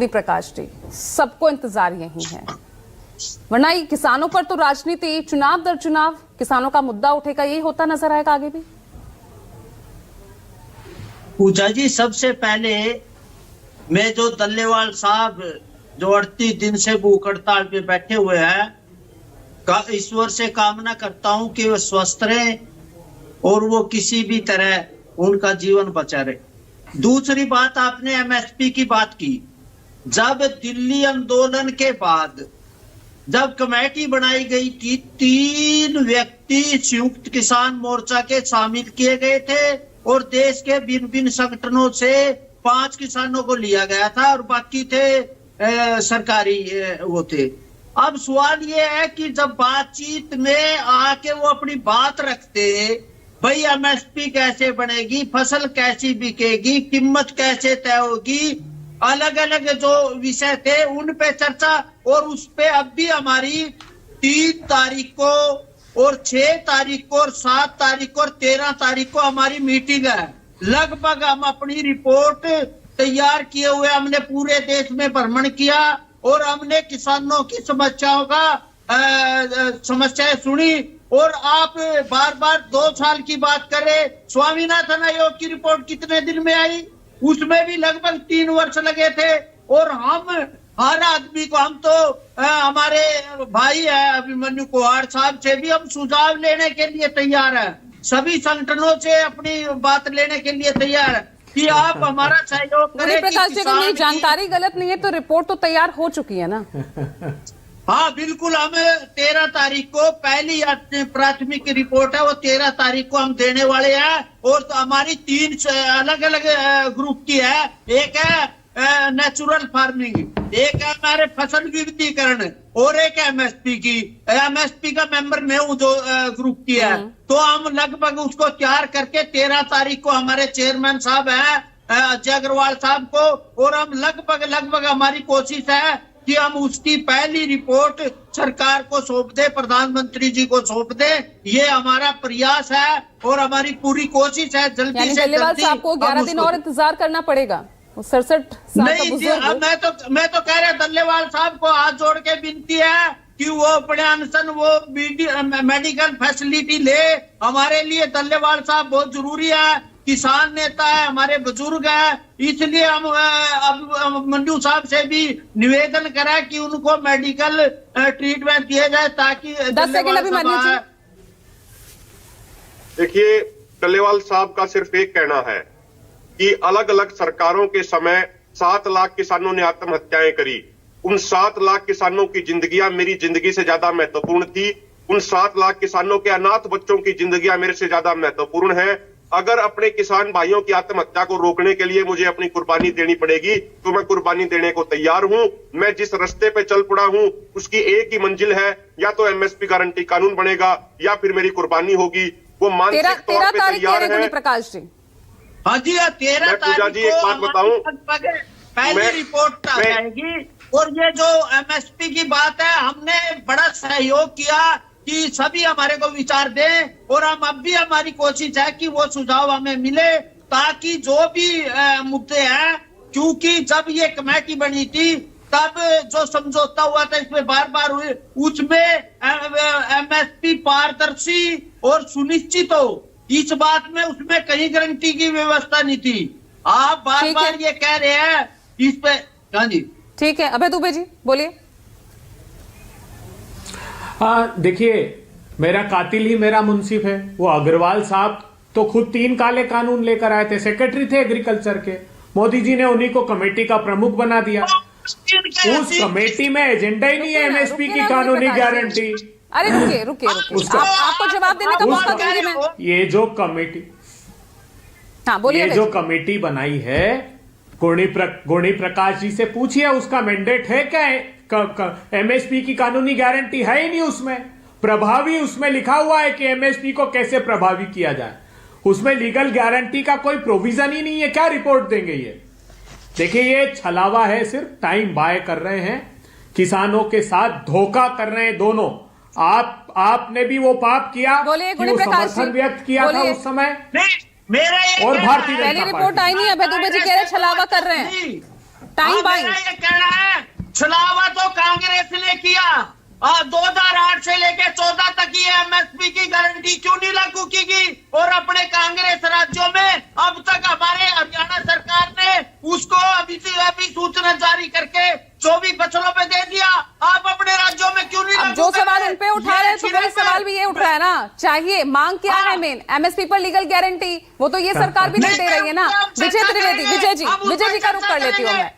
गुणी प्रकाश जी, सबको इंतजार यही है, वरना ये किसानों पर तो राजनीति चुनाव दर चुनाव किसानों का मुद्दा उठेगा, यही होता नजर आएगा आगे भी। पूजा जी, सबसे पहले मैं जो दल्लेवाल साहब जो 38 दिन से भूख हड़ताल पे बैठे हुए हैं, ईश्वर से कामना करता हूं कि वो स्वस्थ रहे और वो किसी भी तरह उनका जीवन बचा रहे। दूसरी बात, आपने एमएसपी की बात की। जब दिल्ली आंदोलन के बाद जब कमेटी बनाई गई थी, 3 व्यक्ति संयुक्त किसान मोर्चा के शामिल किए गए थे और देश के भिन्न भिन्न संगठनों से 5 किसानों को लिया गया था और बाकी थे सरकारी वो थे। अब सवाल ये है कि जब बातचीत में आके वो अपनी बात रखते, भाई एमएसपी कैसे बनेगी, फसल कैसी बिकेगी, कीमत कैसे तय होगी, अलग अलग जो विषय थे उन पे चर्चा। और उस पे अब भी हमारी 3 तारीख को और 6 तारीख को और 7 तारीख को और 13 तारीख को हमारी मीटिंग है। लगभग हम अपनी रिपोर्ट तैयार किए हुए, हमने पूरे देश में भ्रमण किया और हमने किसानों की समस्याओं का समस्याएं सुनी। और आप बार बार 2 साल की बात करें, स्वामीनाथन आयोग की रिपोर्ट कितने दिन में आई, उसमें भी लगभग 3 वर्ष लगे थे। और हम हर आदमी को, हम तो हमारे भाई है अभिमन्यु कुहाड़ साहब से भी हम सुझाव लेने के लिए तैयार है, सभी संगठनों से अपनी बात लेने के लिए तैयार है कि आप हमारा सहयोग करें। प्रकाश जी, अगर मेरी जानकारी गलत नहीं है तो रिपोर्ट तो तैयार हो चुकी है ना? हाँ बिल्कुल, हम 13 तारीख को पहली प्राथमिक रिपोर्ट है वो 13 तारीख को हम देने वाले हैं। और तो हमारी 3 अलग अलग ग्रुप की है, एक है नेचुरल फार्मिंग, एक है हमारे फसल विविधीकरण और एक है एमएसपी की। एमएसपी का मेंबर मैं हूँ जो ग्रुप की है। तो हम लगभग उसको तैयार करके 13 तारीख को हमारे चेयरमैन साहब है अजय अग्रवाल साहब को, और हम लगभग हमारी कोशिश है कि हम उसकी पहली रिपोर्ट सरकार को सौंप दे, प्रधानमंत्री जी को सौंप दे। ये हमारा प्रयास है और हमारी पूरी कोशिश है जल्दी से जल्दी। आपको 11 दिन और इंतजार करना पड़ेगा। 67 नहीं जी, मैं तो कह रहा दल्लेवाल साहब को हाथ जोड़ के विनती है कि वो अपने अनशन वो मेडिकल फैसिलिटी ले। हमारे लिए दल्लेवाल साहब बहुत जरूरी है, किसान नेता है, हमारे बुजुर्ग है, इसलिए हम अब मंजू साहब से भी निवेदन करा कि उनको मेडिकल ट्रीटमेंट दिया जाए ताकि 10 सेकंड अभी मंजू जी। देखिए, डल्लेवाल साहब का सिर्फ एक कहना है कि अलग अलग सरकारों के समय 7 लाख किसानों ने आत्महत्याएं करी। उन 7 लाख किसानों की जिंदगियां मेरी जिंदगी से ज्यादा महत्वपूर्ण थी। उन 7 लाख किसानों के अनाथ बच्चों की जिंदगियां मेरे से ज्यादा महत्वपूर्ण है। अगर अपने किसान भाइयों की आत्महत्या को रोकने के लिए मुझे अपनी कुर्बानी देनी पड़ेगी तो मैं कुर्बानी देने को तैयार हूं। मैं जिस रास्ते पे चल पड़ा हूं उसकी एक ही मंजिल है, या तो एमएसपी गारंटी कानून बनेगा या फिर मेरी कुर्बानी होगी। वो मानसिक तौर पे तैयार है। प्रकाश जी, हाँ जी, 13 तारीख जी एक बात बताऊं, पहली रिपोर्ट आएगी। और ये जो एमएसपी की बात है, हमने बड़ा सहयोग किया कि सभी हमारे को विचार दें और हम अब भी हमारी कोशिश है कि वो सुझाव हमें मिले ताकि जो भी मुद्दे हैं, क्योंकि जब ये कमेटी बनी थी तब जो समझौता हुआ था इसमें बार बार हुए, उसमें एमएसपी पारदर्शी और सुनिश्चित हो, इस बात में उसमें कहीं गारंटी की व्यवस्था नहीं थी। आप बार बार ये कह रहे हैं इस पे। हाँ जी, ठीक है, अभय दुबे जी बोलिए। हाँ देखिए, मेरा कातिल ही मेरा मुंसिफ है। वो अग्रवाल साहब तो खुद 3 काले कानून लेकर आए थे, सेक्रेटरी थे एग्रीकल्चर के। मोदी जी ने उन्हीं को कमेटी का प्रमुख बना दिया। उस कमेटी में एजेंडा ही नहीं है एमएसपी की कानूनी गारंटी। अरे रुकिए आपको जवाब देने का मौका दूंगी मैं। ये जो कमेटी, हाँ बोलिए, ये जो कमेटी बनाई है, गुणी प्रकाश जी से पूछिए उसका मैंडेट है क्या? एमएसपी की कानूनी गारंटी है ही नहीं उसमें। प्रभावी उसमें लिखा हुआ है कि एमएसपी को कैसे प्रभावी किया जाए, उसमें लीगल गारंटी का कोई प्रोविजन ही नहीं है। क्या रिपोर्ट देंगे ये? देखिए, ये छलावा है, सिर्फ टाइम बाय कर रहे हैं, किसानों के साथ धोखा कर रहे हैं दोनों। आपने भी वो पाप किया कि वो समर्थन व्यक्त किया था उस समय। मेरा और भारतीय पहली रिपोर्ट आई नहीं है, अभय दुबे जी कह रहे छलावा कर रहे हैं। Time buying. मेरा ये कहना है, छुड़ावा तो कांग्रेस ने किया, 2008 से लेके 14 तक ये एमएसपी की गारंटी क्यों नहीं लागू की गई? और अपने कांग्रेस राज्यों में अब तक हमारे हरियाणा सरकार ने उसको अभी सूचना जारी करके 24 फसलों पे दे दिया। आप अपने राज्यों में क्यों नहीं अब लागू जो कर सवाल रहे? उन पे उठा रहे हैं तो वही सवाल भी ये उठ रहा है ना, चाहिए मांग क्या है मेन? एमएसपी पर लीगल गारंटी, वो तो ये सरकार भी नहीं दे रही है ना। विजय त्रिवेदी, विजय जी का रुख कर लेती हूँ मैं।